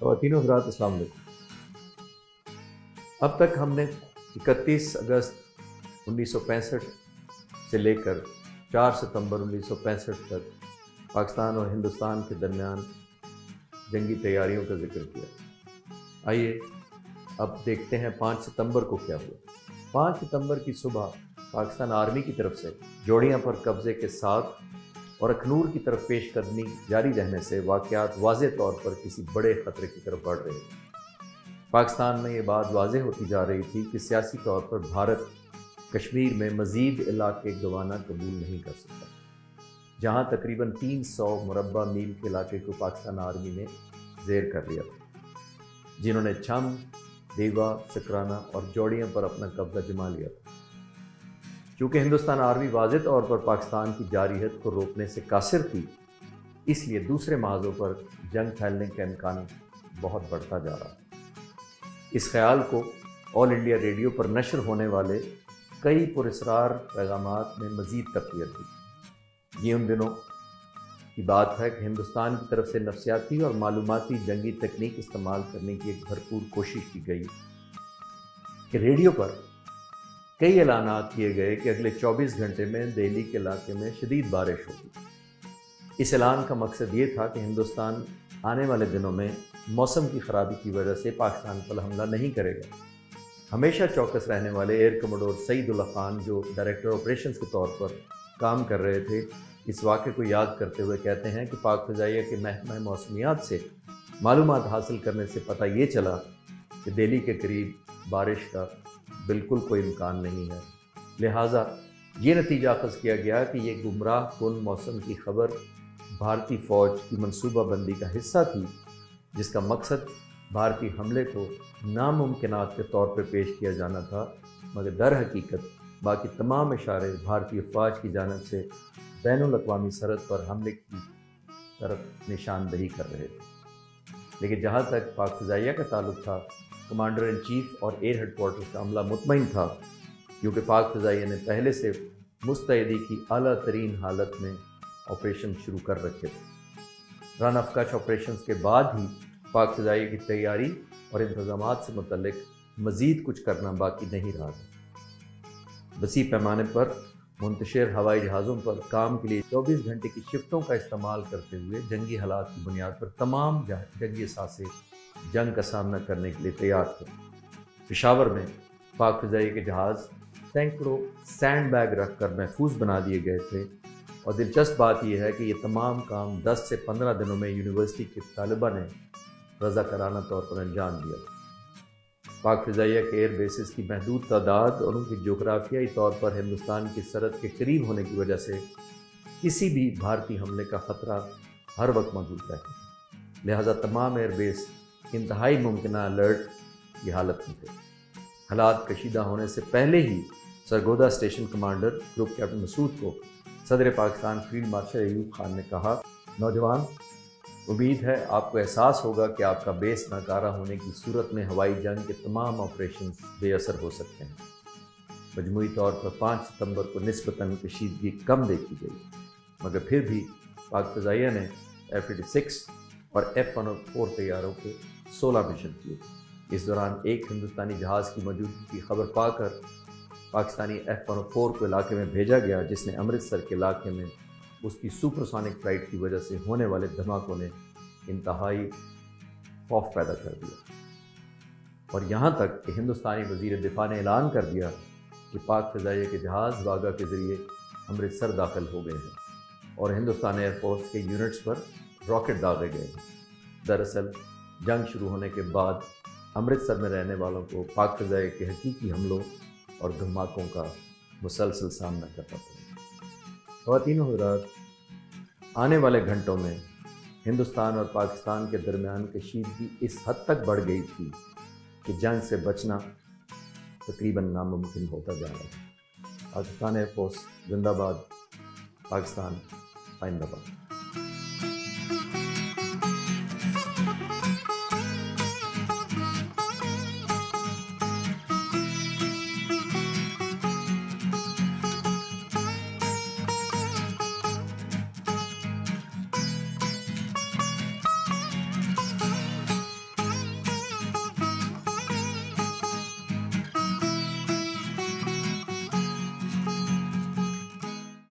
خواتین و حضرات السلام علیکم۔ اب تک ہم نے 31 اگست 1965 سے لے کر 4 ستمبر 1965 تک پاکستان اور ہندوستان کے درمیان جنگی تیاریوں کا ذکر کیا۔ آئیے اب دیکھتے ہیں 5 ستمبر کو کیا ہوا۔ 5 ستمبر کی صبح پاکستان آرمی کی طرف سے جوڑیاں پر قبضے کے ساتھ اور اکھنور کی طرف پیش قدمی جاری رہنے سے واقعات واضح طور پر کسی بڑے خطرے کی طرف بڑھ رہے تھے۔ پاکستان میں یہ بات واضح ہوتی جا رہی تھی کہ سیاسی طور پر بھارت کشمیر میں مزید علاقے گنوانا قبول نہیں کر سکتا، جہاں تقریباً 300 مربع میل کے علاقے کو پاکستان آرمی نے زیر کر لیا تھا، جنہوں نے چھم، دیوا، سکرانہ اور جوڑیاں پر اپنا قبضہ جما لیا تھا۔ چونکہ ہندوستان آرمی واضح طور پر پاکستان کی جارحیت کو روکنے سے قاصر تھی، اس لیے دوسرے محاذوں پر جنگ پھیلنے کا امکان بہت بڑھتا جا رہا۔ اس خیال کو آل انڈیا ریڈیو پر نشر ہونے والے کئی پراسرار پیغامات میں مزید تقویت دی۔ یہ ان دنوں کی بات ہے کہ ہندوستان کی طرف سے نفسیاتی اور معلوماتی جنگی تکنیک استعمال کرنے کی ایک بھرپور کوشش کی گئی کہ ریڈیو پر کئی اعلانات کیے گئے کہ اگلے 24 گھنٹے میں دہلی کے علاقے میں شدید بارش ہوگی۔ اس اعلان کا مقصد یہ تھا کہ ہندوستان آنے والے دنوں میں موسم کی خرابی کی وجہ سے پاکستان پر حملہ نہیں کرے گا۔ ہمیشہ چوکس رہنے والے ایئر کموڈور سعید اللہ خان، جو ڈائریکٹر آپریشنز کے طور پر کام کر رہے تھے، اس واقعے کو یاد کرتے ہوئے کہتے ہیں کہ پاک فضائیہ کے محکمہ موسمیات سے معلومات حاصل کرنے سے پتہ یہ چلا کہ دہلی کے قریب بارش کا بالکل کوئی امکان نہیں ہے، لہٰذا یہ نتیجہ اخذ کیا گیا کہ یہ گمراہ کن موسم کی خبر بھارتی فوج کی منصوبہ بندی کا حصہ تھی، جس کا مقصد بھارتی حملے کو ناممکنات کے طور پر پیش کیا جانا تھا، مگر در حقیقت باقی تمام اشارے بھارتی افواج کی جانب سے بین الاقوامی سرحد پر حملے کی طرف نشاندہی کر رہے تھے۔ لیکن جہاں تک پاک فضائیہ کا تعلق تھا، کمانڈر ان چیف اور ایئر ہیڈ کوارٹرز کا عملہ مطمئن تھا، کیونکہ پاک فضائیہ نے پہلے سے مستعدی کی اعلیٰ ترین حالت میں آپریشن شروع کر رکھے تھے۔ رن آف کچھ آپریشنز کے بعد ہی پاک فضائیہ کی تیاری اور انتظامات سے متعلق مزید کچھ کرنا باقی نہیں رہا تھا۔ وسیع پیمانے پر منتشر ہوائی جہازوں پر کام کے لیے 24 گھنٹے کی شفٹوں کا استعمال کرتے ہوئے جنگی حالات کی بنیاد پر تمام جنگی اثاثے جنگ کا سامنا کرنے کے لیے تیار تھے۔ پشاور میں پاک فضائیہ کے جہاز سینکڑوں سینڈ بیگ رکھ کر محفوظ بنا دیے گئے تھے، اور دلچسپ بات یہ ہے کہ یہ تمام کام 10 سے 15 دنوں میں یونیورسٹی کے طالبہ نے رضاکارانہ طور پر انجام دیا۔ پاک فضائیہ کے ایئر بیسز کی محدود تعداد اور ان کی جغرافیائی طور پر ہندوستان کی سرحد کے قریب ہونے کی وجہ سے کسی بھی بھارتی حملے کا خطرہ ہر وقت موجود رہتا ہے، لہٰذا تمام ایئر بیس انتہائی ممکنہ الرٹ کی حالت میں تھے۔ حالات کشیدہ ہونے سے پہلے ہی Sargodha station commander group captain Masood کو صدر پاکستان فیلڈ مارشل ایوب خان نے کہا، نوجوان، امید ہے آپ کو احساس ہوگا کہ آپ کا بیس ناکارہ ہونے کی صورت میں ہوائی جنگ کے تمام آپریشنز بے اثر ہو سکتے ہیں۔ مجموعی طور پر 5 ستمبر کو نسبتاً کشیدگی کم دیکھی گئی، مگر پھر بھی پاک فضائیہ نے F-86 اور F-104 طیاروں کے 16 مشن کیے۔ اس دوران ایک ہندوستانی جہاز کی موجودگی کی خبر پا کر پاکستانی F-104 کو علاقے میں بھیجا گیا، جس نے امرتسر کے علاقے میں اس کی سپرسونک فلائٹ کی وجہ سے ہونے والے دھماکوں نے انتہائی خوف پیدا کر دیا، اور یہاں تک کہ ہندوستانی وزیر دفاع نے اعلان کر دیا کہ پاک فضائیہ کے جہاز واگا کے ذریعے امرتسر داخل ہو گئے ہیں اور ہندوستان ایئر فورس کے یونٹس پر راکٹ داغے گئے ہیں۔ دراصل جنگ شروع ہونے کے بعد امرتسر میں رہنے والوں کو پاک فضائیہ کے حقیقی حملوں اور دھماکوں کا مسلسل سامنا کرنا پڑا۔ خواتین و حضرات، آنے والے گھنٹوں میں ہندوستان اور پاکستان کے درمیان کشیدگی اس حد تک بڑھ گئی تھی کہ جنگ سے بچنا تقریباً ناممکن ہوتا جا رہا ہے۔ پاکستان ایئر فورس زندہ باد، پاکستان آئندہ باد۔